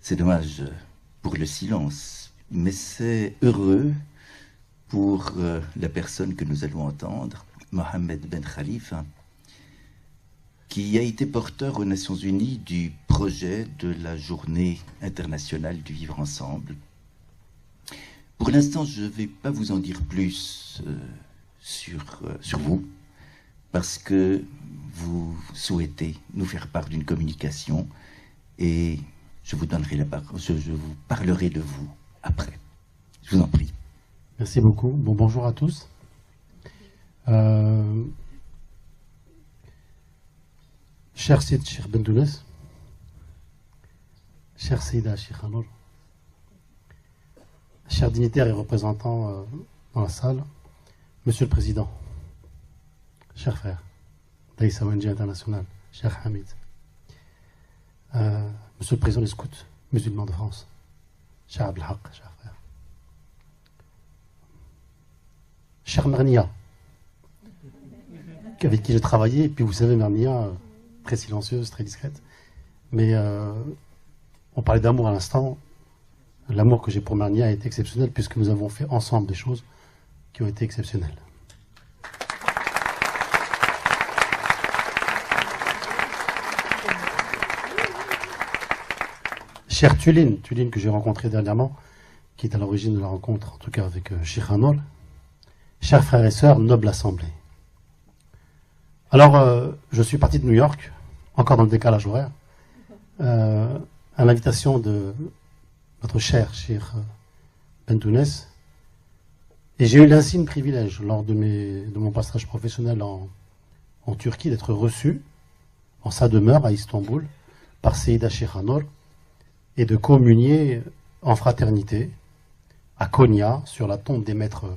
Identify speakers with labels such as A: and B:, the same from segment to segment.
A: C'est dommage pour le silence, mais c'est heureux pour la personne que nous allons entendre, Mohamed Ben Khalifa, qui a été porteur aux Nations Unies du projet de la Journée internationale du vivre ensemble. Pour l'instant, je ne vais pas vous en dire plus sur vous, parce que vous souhaitez nous faire part d'une communication et je vous donnerai la parole, je vous parlerai de vous après. Je vous en prie.
B: Merci beaucoup. Bonjour à tous. Cher Sid Cheikh Bentounes, cher Seyda Cheikh Anour, chers dignitaires et représentants dans la salle, Monsieur le Président, chers frères, Daïssa ONG International, cher Hamid, Monsieur le Président des Scouts musulmans de France, cher Abdelhaq, cher frère, cher Mernia, avec qui j'ai travaillé, et puis vous savez, Mernia, très silencieuse, très discrète, mais on parlait d'amour à l'instant. L'amour que j'ai pour Mernia a été exceptionnel puisque nous avons fait ensemble des choses qui ont été exceptionnelles. Cher Tuline que j'ai rencontré dernièrement, qui est à l'origine de la rencontre, en tout cas avec Cheikh Anour, chers frères et sœurs, noble assemblée. Alors, je suis parti de New York, encore dans le décalage horaire, à l'invitation de notre cher Cheikh Bentounes, et j'ai eu l'insigne privilège, lors de mon passage professionnel en Turquie, d'être reçu en sa demeure à Istanbul par Seyda Cheikh Anour et de communier en fraternité à Konya sur la tombe des maîtres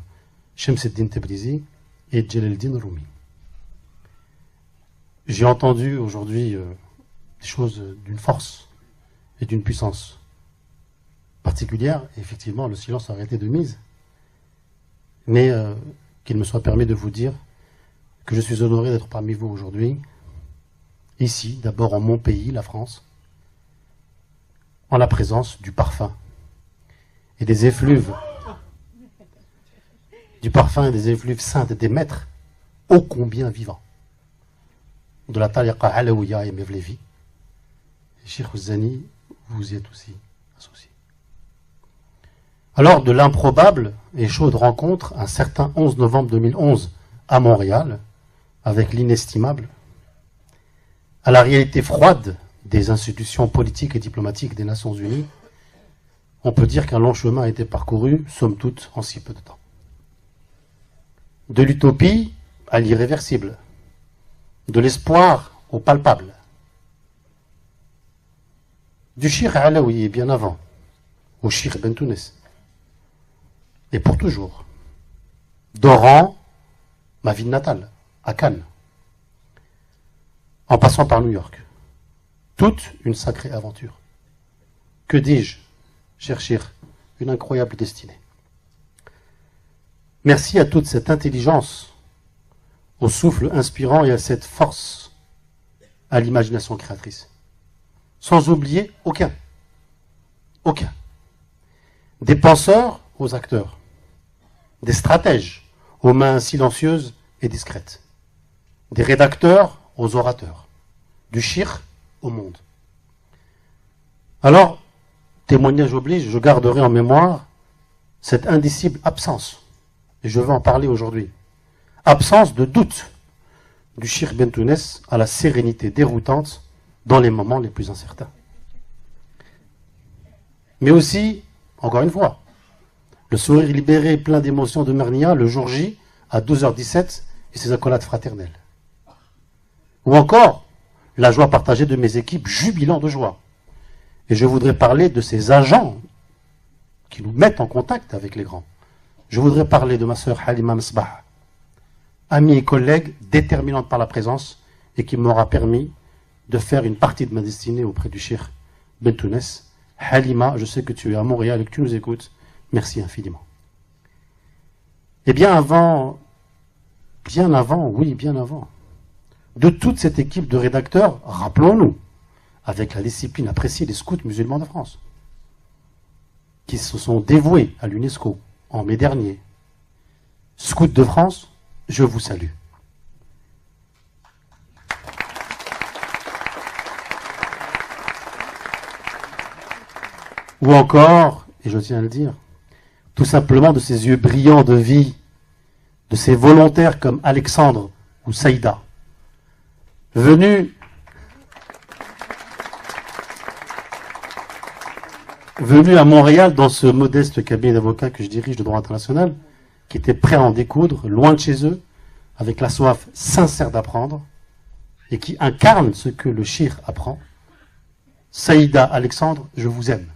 B: Shemseddin Tebrizi et Jalaluddin Rumi. J'ai entendu aujourd'hui des choses d'une force et d'une puissance particulière. Et effectivement, le silence aurait été de mise. Mais qu'il me soit permis de vous dire que je suis honoré d'être parmi vous aujourd'hui, ici, d'abord en mon pays, la France, en la présence du parfum et des effluves, saintes des maîtres ô combien vivants de la tariqa alaouia et Mevlevi. Cheikh Ouzani, vous y êtes aussi associé. Alors, de l'improbable et chaude rencontre, un certain 11 novembre 2011 à Montréal, avec l'inestimable, à la réalité froide des institutions politiques et diplomatiques des Nations Unies, on peut dire qu'un long chemin a été parcouru, somme toute, en si peu de temps. De l'utopie à l'irréversible, de l'espoir au palpable, du Cheikh Alaoui et bien avant, au Cheikh Bentounes, et pour toujours, d'Oran, ma ville natale, à Cannes, en passant par New York. Toute une sacrée aventure. Que dis-je, cher Cheikh, une incroyable destinée. Merci à toute cette intelligence, au souffle inspirant et à cette force, à l'imagination créatrice. Sans oublier aucun. Des penseurs aux acteurs. Des stratèges aux mains silencieuses et discrètes. Des rédacteurs aux orateurs. Du shir au monde. Alors, témoignage oblige, je garderai en mémoire cette indicible absence, et je veux en parler aujourd'hui. Absence de doute du Cheikh Bentounes à la sérénité déroutante dans les moments les plus incertains. Mais aussi, encore une fois, le sourire libéré plein d'émotions de Mernia le jour J à 12h17 et ses accolades fraternelles. Ou encore, la joie partagée de mes équipes jubilant de joie. Et je voudrais parler de ces agents qui nous mettent en contact avec les grands. Je voudrais parler de ma sœur Halima Msbah, amie et collègue déterminante par la présence et qui m'aura permis de faire une partie de ma destinée auprès du Cheikh Bentounes. Halima, je sais que tu es à Montréal et que tu nous écoutes. Merci infiniment. Et bien avant, de toute cette équipe de rédacteurs, rappelons-nous, avec la discipline appréciée des scouts musulmans de France, qui se sont dévoués à l'UNESCO en mai dernier. Scouts de France, je vous salue. Ou encore, et je tiens à le dire, tout simplement de ces yeux brillants de vie, de ces volontaires comme Alexandre ou Saïda, venus à Montréal dans ce modeste cabinet d'avocats que je dirige de droit international, qui étaient prêts à en découdre, loin de chez eux, avec la soif sincère d'apprendre, et qui incarnent ce que le shir apprend. Saïda, Alexandre, je vous aime.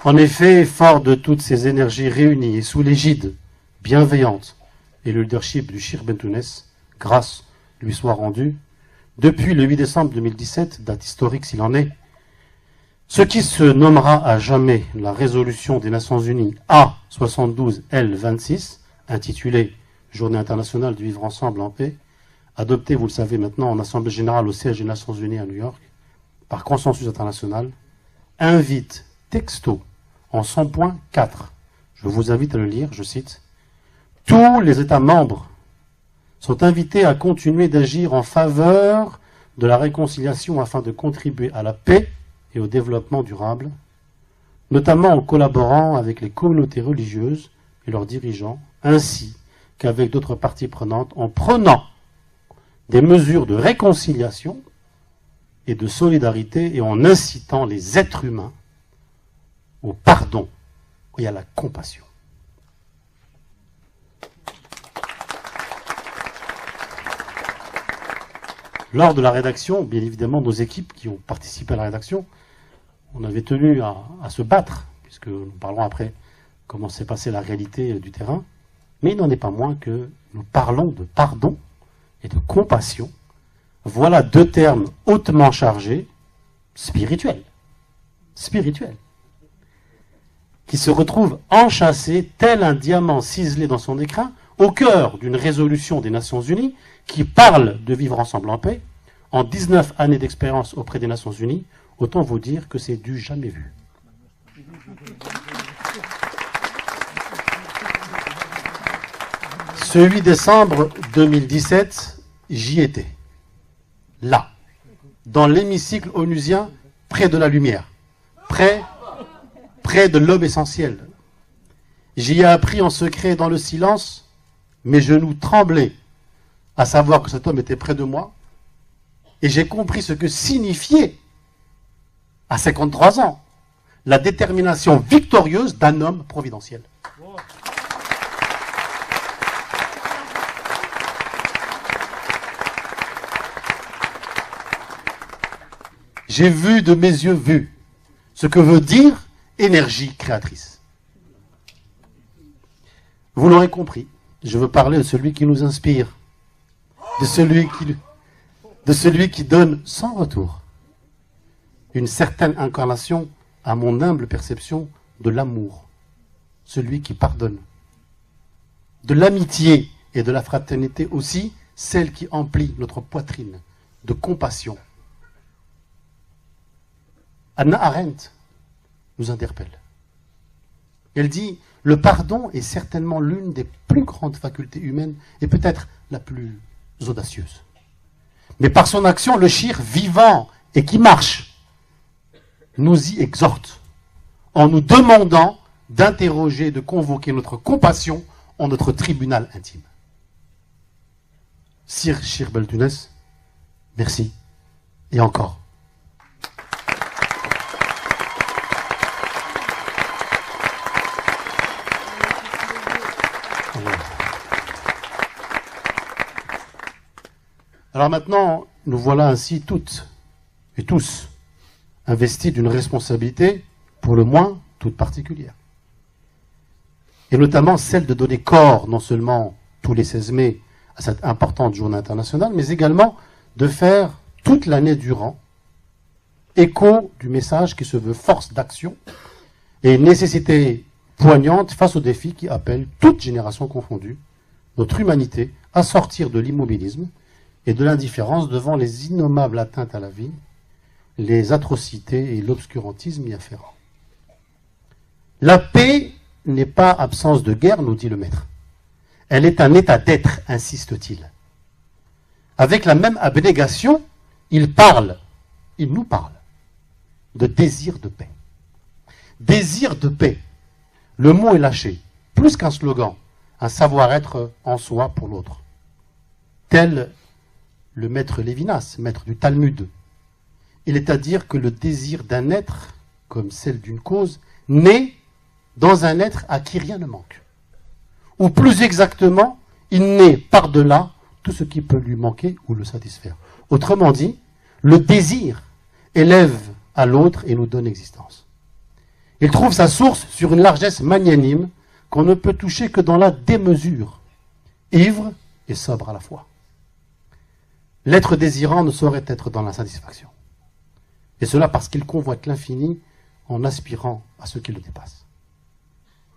B: En effet, fort de toutes ces énergies réunies et sous l'égide bienveillante et le leadership du Shir Bentounès, grâce lui soit rendue, depuis le 8 décembre 2017, date historique s'il en est, ce qui se nommera à jamais la résolution des Nations Unies A72L26, intitulée Journée internationale du vivre ensemble en paix, adoptée, vous le savez maintenant, en Assemblée générale au siège des Nations Unies à New York, par consensus international, invite texto en son point 4, je vous invite à le lire, je cite, « Tous les États membres sont invités à continuer d'agir en faveur de la réconciliation afin de contribuer à la paix et au développement durable, notamment en collaborant avec les communautés religieuses et leurs dirigeants, ainsi qu'avec d'autres parties prenantes, en prenant des mesures de réconciliation et de solidarité et en incitant les êtres humains au pardon et à la compassion. » Lors de la rédaction, bien évidemment, nos équipes qui ont participé à la rédaction, on avait tenu à se battre, puisque nous parlerons après comment s'est passée la réalité du terrain, mais il n'en est pas moins que nous parlons de pardon et de compassion. Voilà deux termes hautement chargés, spirituels, qui se retrouvent enchâssés, tel un diamant ciselé dans son écrin, au cœur d'une résolution des Nations Unies qui parle de vivre ensemble en paix. En 19 années d'expérience auprès des Nations Unies, autant vous dire que c'est du jamais vu. Ce 8 décembre 2017, j'y étais. Là, dans l'hémicycle onusien, près de la lumière, près de l'homme essentiel. J'y ai appris en secret dans le silence, mes genoux tremblaient à savoir que cet homme était près de moi, et j'ai compris ce que signifiait, à 53 ans, la détermination victorieuse d'un homme providentiel. J'ai vu de mes yeux vus ce que veut dire énergie créatrice. Vous l'aurez compris, je veux parler de celui qui nous inspire, de celui qui donne sans retour une certaine incarnation à mon humble perception de l'amour, celui qui pardonne, de l'amitié et de la fraternité aussi, celle qui emplit notre poitrine de compassion. Hannah Arendt nous interpelle. Elle dit « Le pardon est certainement l'une des plus grandes facultés humaines et peut-être la plus audacieuse. Mais par son action, le shir vivant et qui marche nous y exhorte en nous demandant d'interroger, de convoquer notre compassion en notre tribunal intime. » Sir Shir Bentounès, merci et encore. Alors maintenant, nous voilà ainsi toutes et tous investis d'une responsabilité, pour le moins, toute particulière. Et notamment celle de donner corps, non seulement tous les 16 mai, à cette importante journée internationale, mais également de faire toute l'année durant écho du message qui se veut force d'action et nécessité poignante face aux défis qui appellent, toute génération confondue, notre humanité à sortir de l'immobilisme et de l'indifférence devant les innommables atteintes à la vie, les atrocités et l'obscurantisme y afférents. La paix n'est pas absence de guerre, nous dit le maître. Elle est un état d'être, insiste-t-il. Avec la même abnégation, il nous parle de désir de paix. Désir de paix. Le mot est lâché, plus qu'un slogan, un savoir-être en soi pour l'autre. Tel le maître Lévinas, maître du Talmud. Il est à dire que le désir d'un être, comme celle d'une cause, naît dans un être à qui rien ne manque. Ou plus exactement, il naît par-delà tout ce qui peut lui manquer ou le satisfaire. Autrement dit, le désir élève à l'autre et nous donne existence. Il trouve sa source sur une largesse magnanime qu'on ne peut toucher que dans la démesure, ivre et sobre à la fois. L'être désirant ne saurait être dans l'insatisfaction. Et cela parce qu'il convoite l'infini en aspirant à ce qui le dépasse.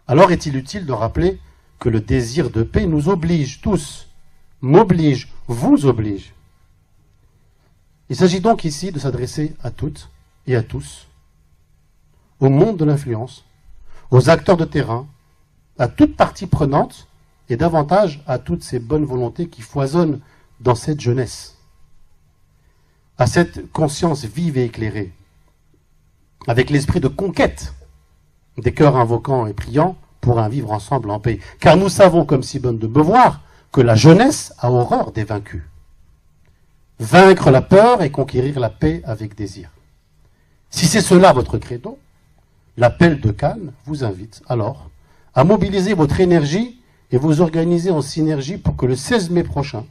B: Alors est-il utile de rappeler que le désir de paix nous oblige tous, m'oblige, vous oblige. Il s'agit donc ici de s'adresser à toutes et à tous, au monde de l'influence, aux acteurs de terrain, à toute partie prenante et davantage à toutes ces bonnes volontés qui foisonnent dans cette jeunesse, à cette conscience vive et éclairée, avec l'esprit de conquête des cœurs invoquants et priants pour un vivre ensemble en paix. Car nous savons, comme Simone de Beauvoir, que la jeunesse a horreur des vaincus. Vaincre la peur et conquérir la paix avec désir. Si c'est cela votre credo, l'appel de Cannes vous invite alors à mobiliser votre énergie et vous organiser en synergie pour que le 16 mai prochain,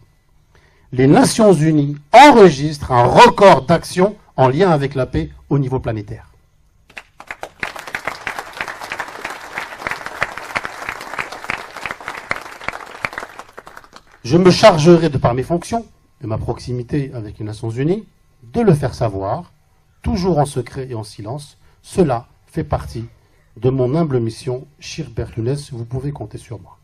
B: les Nations Unies enregistrent un record d'action en lien avec la paix au niveau planétaire. Je me chargerai, de par mes fonctions, de ma proximité avec les Nations Unies, de le faire savoir, toujours en secret et en silence. Cela fait partie de mon humble mission. Shir Berlunes, vous pouvez compter sur moi.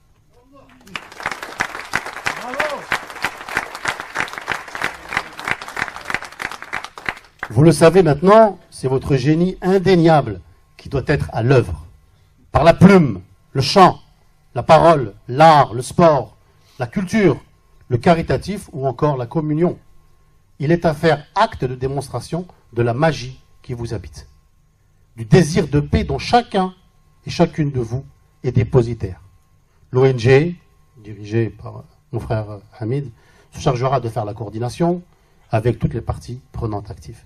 B: Vous le savez maintenant, c'est votre génie indéniable qui doit être à l'œuvre. Par la plume, le chant, la parole, l'art, le sport, la culture, le caritatif ou encore la communion. Il est à faire acte de démonstration de la magie qui vous habite, du désir de paix dont chacun et chacune de vous est dépositaire. L'ONG, dirigée par mon frère Hamid, se chargera de faire la coordination avec toutes les parties prenantes actives.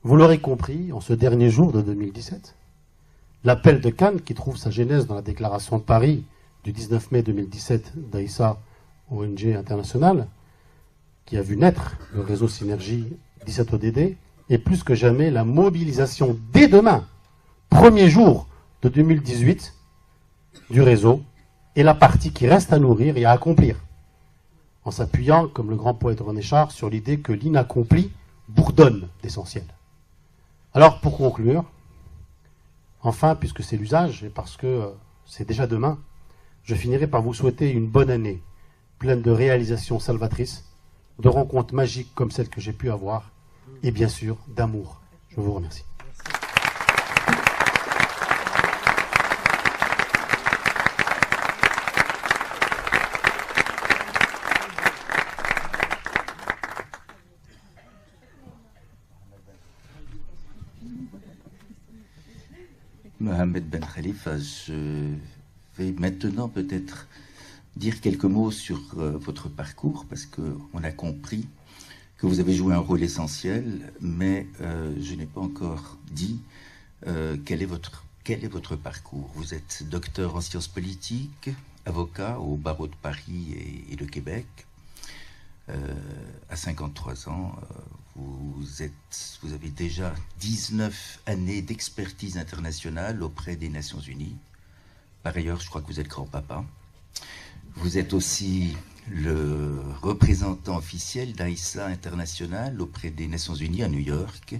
B: Vous l'aurez compris, en ce dernier jour de 2017, l'appel de Cannes, qui trouve sa genèse dans la déclaration de Paris du 19 mai 2017 d'Aïssa, ONG internationale, qui a vu naître le réseau Synergie 17 ODD, est plus que jamais la mobilisation dès demain, premier jour de 2018, du réseau, et la partie qui reste à nourrir et à accomplir, en s'appuyant, comme le grand poète René Char, sur l'idée que l'inaccompli bourdonne d'essentiel. Alors, pour conclure, enfin, puisque c'est l'usage, et parce que c'est déjà demain, je finirai par vous souhaiter une bonne année, pleine de réalisations salvatrices, de rencontres magiques comme celles que j'ai pu avoir, et bien sûr, d'amour. Je vous remercie.
A: Mohamed Ben Khalifa, je vais maintenant peut-être dire quelques mots sur votre parcours, parce qu'on a compris que vous avez joué un rôle essentiel, mais je n'ai pas encore dit quel est votre parcours. Vous êtes docteur en sciences politiques, avocat au barreau de Paris et de Québec. À 53 ans, vous avez déjà 19 années d'expertise internationale auprès des Nations Unies. Par ailleurs, je crois que vous êtes grand-papa. Vous êtes aussi le représentant officiel d'Aïssa International auprès des Nations Unies à New York.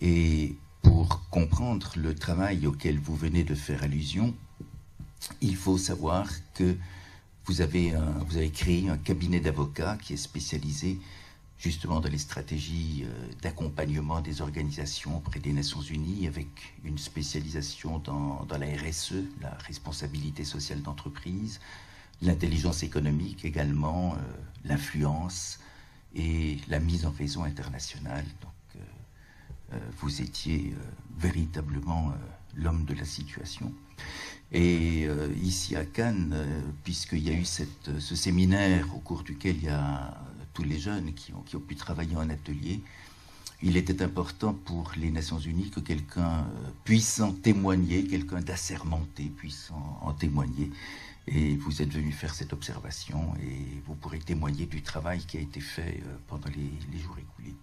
A: Et pour comprendre le travail auquel vous venez de faire allusion, il faut savoir que vous avez créé un cabinet d'avocats qui est spécialisé justement dans les stratégies d'accompagnement des organisations auprès des Nations Unies, avec une spécialisation dans la RSE, la responsabilité sociale d'entreprise, l'intelligence économique également, l'influence et la mise en raison internationale. Donc, vous étiez véritablement l'homme de la situation. Et ici à Cannes, puisqu'il y a eu ce séminaire au cours duquel il y a tous les jeunes qui ont pu travailler en atelier, il était important pour les Nations Unies que quelqu'un puisse en témoigner, quelqu'un d'assermenté puisse en témoigner. Et vous êtes venu faire cette observation et vous pourrez témoigner du travail qui a été fait pendant les jours écoulés.